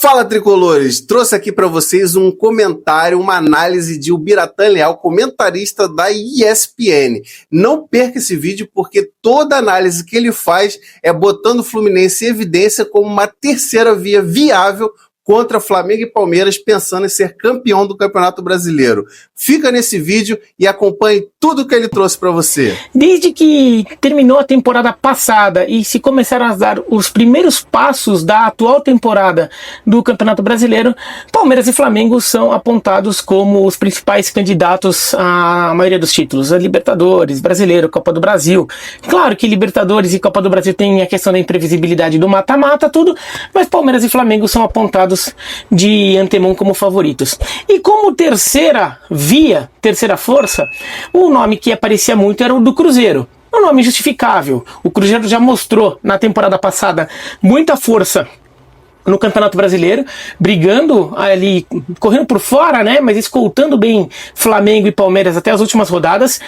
Fala, tricolores! Trouxe aqui para vocês um comentário, uma análise de Ubiratã Leal, comentarista da ESPN. Não perca esse vídeo porque toda análise que ele faz é botando o Fluminense em evidência como uma terceira via viável contra Flamengo e Palmeiras, pensando em ser campeão do Campeonato Brasileiro. Fica nesse vídeo e acompanhe tudo que ele trouxe para você. Desde que terminou a temporada passada e se começaram a dar os primeiros passos da atual temporada do Campeonato Brasileiro, Palmeiras e Flamengo são apontados como os principais candidatos à maioria dos títulos. A Libertadores, Brasileiro, Copa do Brasil. Claro que Libertadores e Copa do Brasil tem a questão da imprevisibilidade do mata-mata, tudo, mas Palmeiras e Flamengo são apontados de antemão como favoritos. E como terceira via, terceira força, o nome que aparecia muito era o do Cruzeiro. Um nome justificável. O Cruzeiro já mostrou na temporada passada muita força no Campeonato Brasileiro, brigando ali, correndo por fora, né, mas escoltando bem Flamengo e Palmeiras até as últimas rodadas,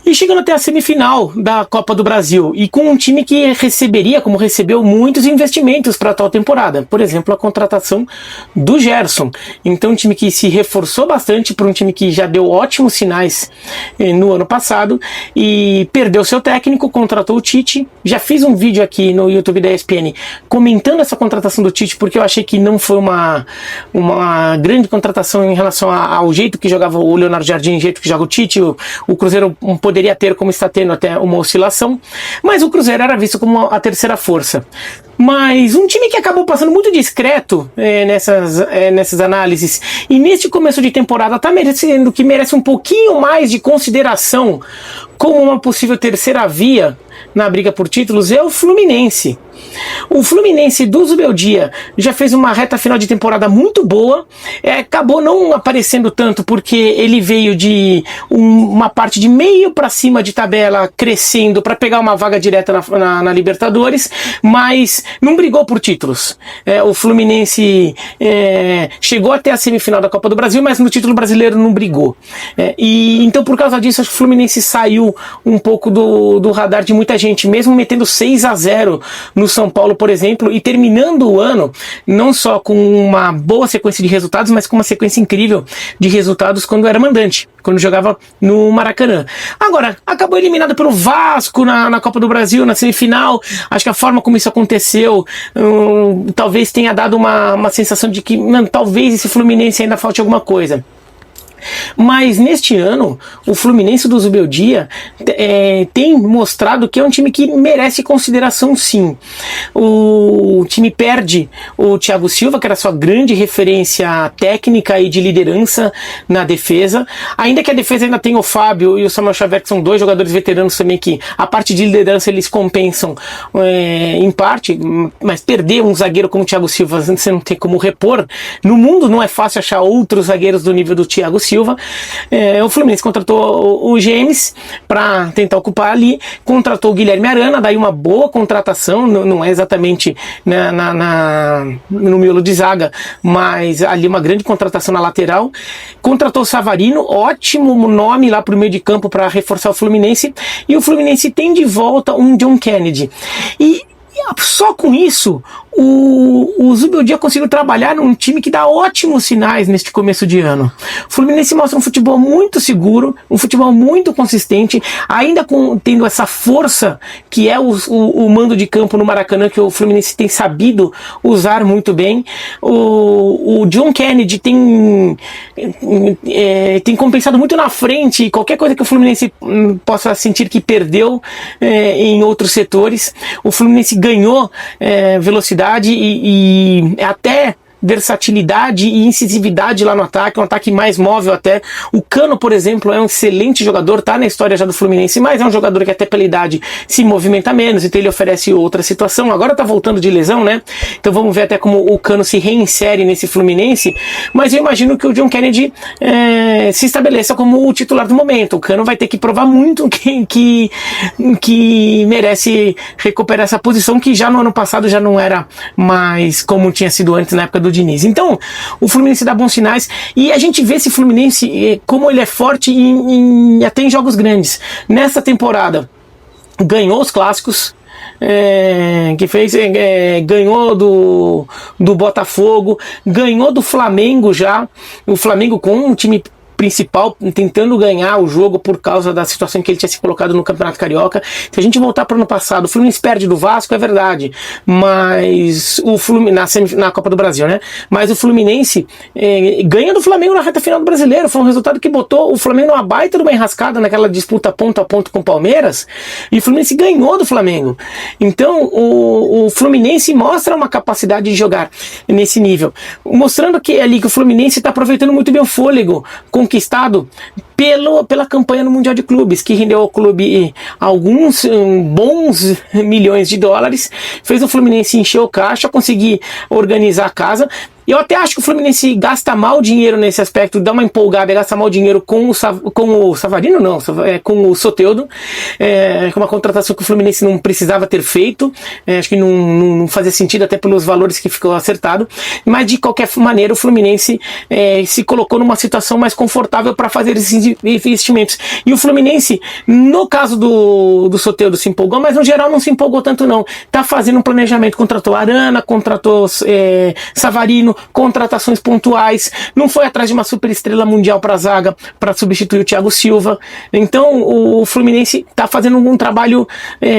e chegando até a semifinal da Copa do Brasil, e com um time que receberia, como recebeu, muitos investimentos para a atual temporada, por exemplo, a contratação do Gerson. Então um time que se reforçou bastante para um time que já deu ótimos sinais no ano passado, e perdeu seu técnico, contratou o Tite. Já fiz um vídeo aqui no YouTube da ESPN comentando essa contratação do Tite, porque eu achei que não foi uma grande contratação em relação ao jeito que jogava o Leonardo Jardim, o jeito que joga o Tite. O Cruzeiro poderia ter, como está tendo, até uma oscilação, mas o Cruzeiro era visto como a terceira força. Mas um time que acabou passando muito discreto nessas análises, e neste começo de temporada está merecendo, que merece um pouquinho mais de consideração como uma possível terceira via na briga por títulos, é o Fluminense. O Fluminense do Zubeldia já fez uma reta final de temporada muito boa, acabou não aparecendo tanto porque ele veio de uma parte de meio para cima de tabela crescendo para pegar uma vaga direta na Libertadores, mas não brigou por títulos. O Fluminense chegou até a semifinal da Copa do Brasil, mas no título brasileiro não brigou. E então, por causa disso, acho que o Fluminense saiu um pouco do radar de muita gente, mesmo metendo 6-0 no São Paulo, por exemplo, e terminando o ano não só com uma boa sequência de resultados, mas com uma sequência incrível de resultados quando era mandante, quando jogava no Maracanã. Agora, acabou eliminado pelo Vasco na Copa do Brasil, na semifinal. Acho que a forma como isso aconteceu talvez tenha dado uma sensação de que talvez esse Fluminense ainda falte alguma coisa. Mas neste ano, o Fluminense do Zubeldia tem mostrado que é um time que merece consideração, sim. O time perde o Thiago Silva, que era sua grande referência técnica e de liderança na defesa, ainda que a defesa ainda tem o Fábio e o Samuel Xavier, que são dois jogadores veteranos também, que a parte de liderança eles compensam em parte, mas perder um zagueiro como o Thiago Silva, você não tem como repor. No mundo não é fácil achar outros zagueiros do nível do Thiago Silva. O Fluminense contratou o James para tentar ocupar ali, contratou o Guilherme Arana, daí uma boa contratação, não é exatamente no miolo de zaga, mas ali uma grande contratação na lateral. Contratou o Savarino, ótimo nome lá pro meio de campo para reforçar o Fluminense, e o Fluminense tem de volta um John Kennedy. E só com isso, o Zubeldia conseguiu trabalhar num time que dá ótimos sinais neste começo de ano. O Fluminense mostra um futebol muito seguro, um futebol muito consistente, ainda tendo essa força que é o mando de campo no Maracanã, que o Fluminense tem sabido usar muito bem. O John Kennedy tem compensado muito na frente qualquer coisa que o Fluminense possa sentir que perdeu em outros setores. O Fluminense ganhou velocidade e até versatilidade e incisividade lá no ataque, um ataque mais móvel até. O Cano, por exemplo, é um excelente jogador, tá na história já do Fluminense, mas é um jogador que até pela idade se movimenta menos, então ele oferece outra situação. Agora tá voltando de lesão, né? Então vamos ver até como o Cano se reinsere nesse Fluminense, mas eu imagino que o John Kennedy se estabeleça como o titular do momento. O Cano vai ter que provar muito que merece recuperar essa posição, que já no ano passado já não era mais como tinha sido antes na época do Diniz. Então, o Fluminense dá bons sinais, e a gente vê esse Fluminense como ele é forte até em jogos grandes. Nessa temporada, ganhou os clássicos, que fez, ganhou do Botafogo, ganhou do Flamengo já, o Flamengo com um time principal tentando ganhar o jogo por causa da situação em que ele tinha se colocado no Campeonato Carioca. Se a gente voltar para o ano passado, o Fluminense perde do Vasco, é verdade, mas o Fluminense na Copa do Brasil, né? Mas o Fluminense ganha do Flamengo na reta final do Brasileiro. Foi um resultado que botou o Flamengo numa baita de uma enrascada naquela disputa ponto a ponto com o Palmeiras, e o Fluminense ganhou do Flamengo. Então o Fluminense mostra uma capacidade de jogar nesse nível, mostrando que ali que o Fluminense está aproveitando muito bem o fôlego conquistado pela campanha no Mundial de Clubes, que rendeu ao clube alguns bons milhões de dólares, fez o Fluminense encher o caixa, conseguir organizar a casa. Eu até acho que o Fluminense gasta mal dinheiro nesse aspecto, dá uma empolgada e gasta mal dinheiro com o Savarino, não, com o Soteldo, com uma contratação que o Fluminense não precisava ter feito, acho que não fazia sentido até pelos valores que ficou acertado, mas de qualquer maneira o Fluminense se colocou numa situação mais confortável para fazer esses investimentos. E o Fluminense, no caso do Soteldo, se empolgou, mas no geral não se empolgou tanto não, tá fazendo um planejamento, contratou Arana, contratou Savarino, contratações pontuais, não foi atrás de uma super estrela mundial para a zaga para substituir o Thiago Silva. Então o Fluminense está fazendo um trabalho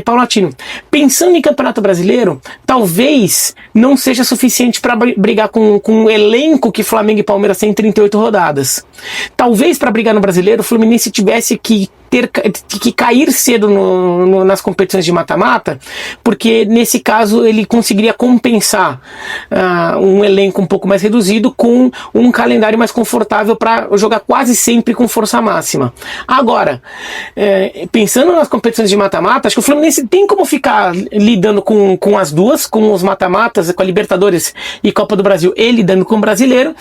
paulatino. Pensando em Campeonato Brasileiro, talvez não seja suficiente para brigar com o elenco que Flamengo e Palmeiras têm em 38 rodadas. Talvez para brigar no Brasileiro o Fluminense tivesse que cair cedo nas competições de mata-mata, porque nesse caso ele conseguiria compensar um elenco um pouco mais reduzido com um calendário mais confortável para jogar quase sempre com força máxima. Agora, pensando nas competições de mata-mata, acho que o Fluminense tem como ficar lidando com as duas, com os mata-matas, com a Libertadores e Copa do Brasil, ele lidando com o Brasileiro,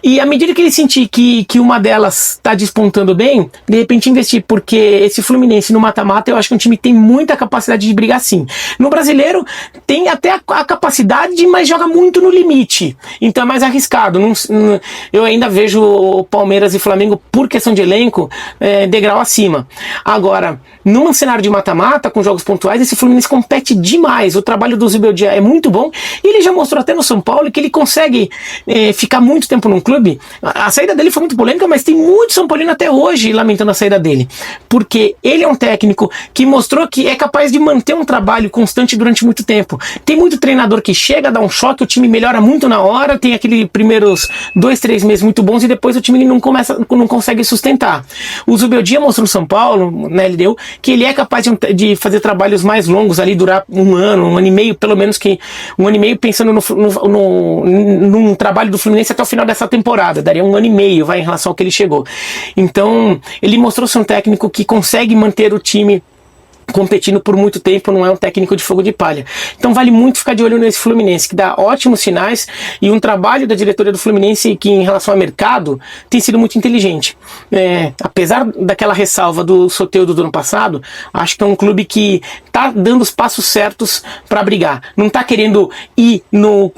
e à medida que ele sentir que uma delas está despontando bem, de repente investir, porque esse Fluminense no mata-mata eu acho que um time que tem muita capacidade de brigar sim. No Brasileiro tem até a capacidade, mas joga muito no limite, então é mais arriscado. Eu ainda vejo o Palmeiras e Flamengo, por questão de elenco, degrau acima. Agora, num cenário de mata-mata, com jogos pontuais, esse Fluminense compete demais. O trabalho do Zubeldia é muito bom, e ele já mostrou até no São Paulo que ele consegue ficar muito tempo num clube. A saída dele foi muito polêmica, mas tem muito São Paulino até hoje lamentando a saída dele, porque ele é um técnico que mostrou que é capaz de manter um trabalho constante durante muito tempo. Tem muito treinador que chega, dá um choque, o time melhora muito na hora, tem aqueles primeiros 2-3 meses muito bons e depois o time não consegue sustentar. O Zubeldia mostrou no São Paulo, na LDU, que ele é capaz de fazer trabalhos mais longos ali, durar um ano e meio, pelo menos que um ano e meio, pensando num trabalho do Fluminense até o final dessa temporada, daria um ano e meio, em relação ao que ele chegou. Então, ele mostrou ser um técnico que consegue manter o time competindo por muito tempo, não é um técnico de fogo de palha. Então vale muito ficar de olho nesse Fluminense, que dá ótimos sinais, e um trabalho da diretoria do Fluminense que, em relação ao mercado, tem sido muito inteligente. Apesar daquela ressalva do Soteldo do ano passado, acho que é um clube que tá dando os passos certos para brigar. Não tá querendo ir no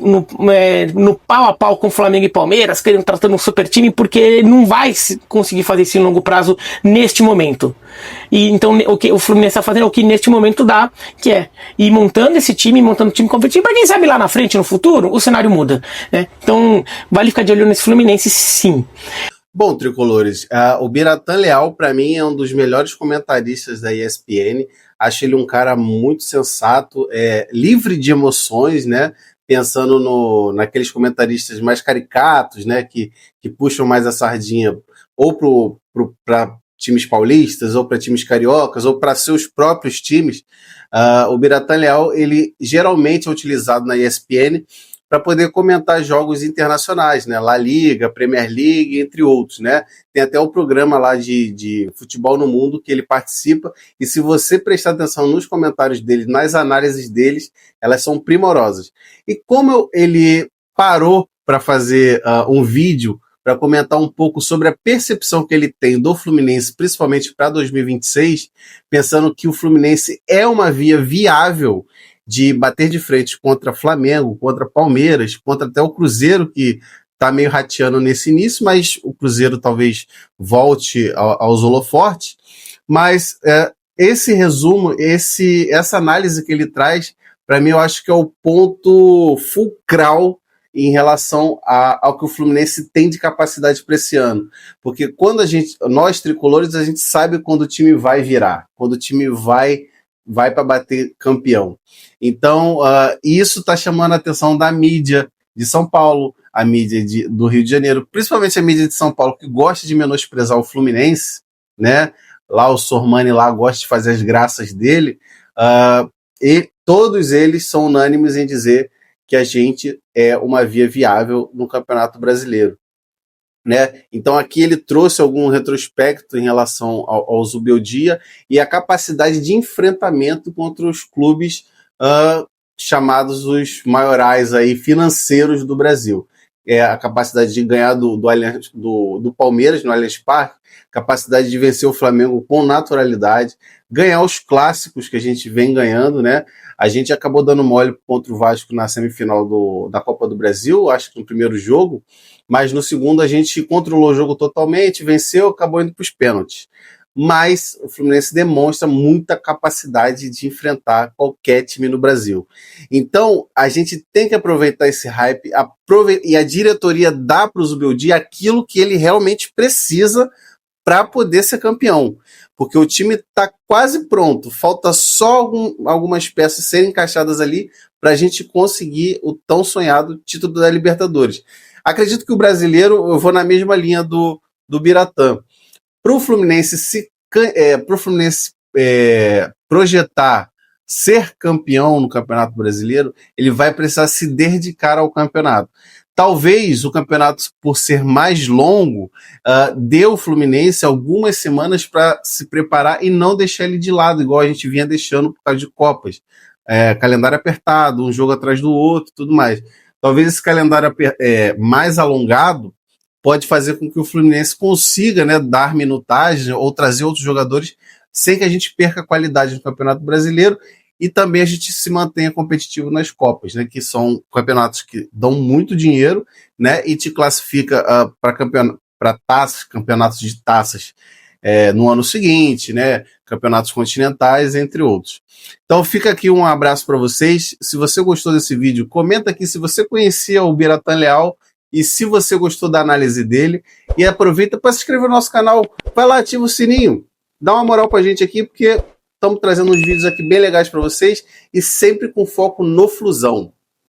pau a pau com Flamengo e Palmeiras, tratando um super time, porque não vai conseguir fazer isso em longo prazo neste momento. E então o que o Fluminense está fazendo é o que neste momento dá, que é ir montando esse time, montando o time competitivo, para quem sabe lá na frente, no futuro, o cenário muda, né? Então vale ficar de olho nesse Fluminense, sim. Bom, tricolores, o Biratan Leal, para mim, é um dos melhores comentaristas da ESPN. Acho ele um cara muito sensato, livre de emoções, né? Pensando naqueles comentaristas mais caricatos, né? Que puxam mais a sardinha ou para times paulistas, ou para times cariocas, ou para seus próprios times. O Biratan Leal, ele geralmente é utilizado na ESPN para poder comentar jogos internacionais, né? La Liga, Premier League, entre outros, né? Tem até o programa lá de futebol no mundo que ele participa, e se você prestar atenção nos comentários dele, nas análises deles, elas são primorosas. E como ele parou para fazer um vídeo para comentar um pouco sobre a percepção que ele tem do Fluminense, principalmente para 2026, pensando que o Fluminense é uma via viável de bater de frente contra Flamengo, contra Palmeiras, contra até o Cruzeiro, que está meio rateando nesse início, mas o Cruzeiro talvez volte aos holofortes. Mas esse resumo, essa análise que ele traz, para mim, eu acho que é o ponto fulcral em relação ao que o Fluminense tem de capacidade para esse ano. Porque quando nós tricolores, a gente sabe quando o time vai virar, quando o time vai para bater campeão. Então, isso está chamando a atenção da mídia de São Paulo, a mídia do Rio de Janeiro, principalmente a mídia de São Paulo, que gosta de menosprezar o Fluminense, né? Lá o Sormani lá gosta de fazer as graças dele, e todos eles são unânimes em dizer que a gente é uma via viável no Campeonato Brasileiro, né? Então aqui ele trouxe algum retrospecto em relação ao Zubeldia e a capacidade de enfrentamento contra os clubes chamados os maiorais aí, financeiros do Brasil. A capacidade de ganhar do Palmeiras no Allianz Parque, capacidade de vencer o Flamengo com naturalidade, ganhar os clássicos que a gente vem ganhando, né? A gente acabou dando mole contra o Vasco na semifinal da Copa do Brasil, acho que no primeiro jogo, mas no segundo a gente controlou o jogo totalmente, venceu, acabou indo para os pênaltis. Mas o Fluminense demonstra muita capacidade de enfrentar qualquer time no Brasil. Então, a gente tem que aproveitar esse hype e a diretoria dá para o Zubeldia aquilo que ele realmente precisa para poder ser campeão. Porque o time está quase pronto, falta só algumas peças serem encaixadas ali para a gente conseguir o tão sonhado título da Libertadores. Acredito que o brasileiro, eu vou na mesma linha do Biratã. Para o Fluminense projetar ser campeão no Campeonato Brasileiro, ele vai precisar se dedicar ao campeonato. Talvez o campeonato, por ser mais longo, dê ao Fluminense algumas semanas para se preparar e não deixar ele de lado, igual a gente vinha deixando por causa de Copas. Calendário apertado, um jogo atrás do outro, tudo mais. Talvez esse calendário mais alongado pode fazer com que o Fluminense consiga, né, dar minutagem ou trazer outros jogadores sem que a gente perca qualidade no Campeonato Brasileiro e também a gente se mantenha competitivo nas Copas, né, que são campeonatos que dão muito dinheiro, né, e te classifica para campeonatos de taças no ano seguinte, né, campeonatos continentais, entre outros. Então fica aqui um abraço para vocês. Se você gostou desse vídeo, comenta aqui se você conhecia o Biratã Leal e se você gostou da análise dele, e aproveita para se inscrever no nosso canal, vai lá, ativa o sininho, dá uma moral pra gente aqui, porque estamos trazendo uns vídeos aqui bem legais para vocês e sempre com foco no Flusão.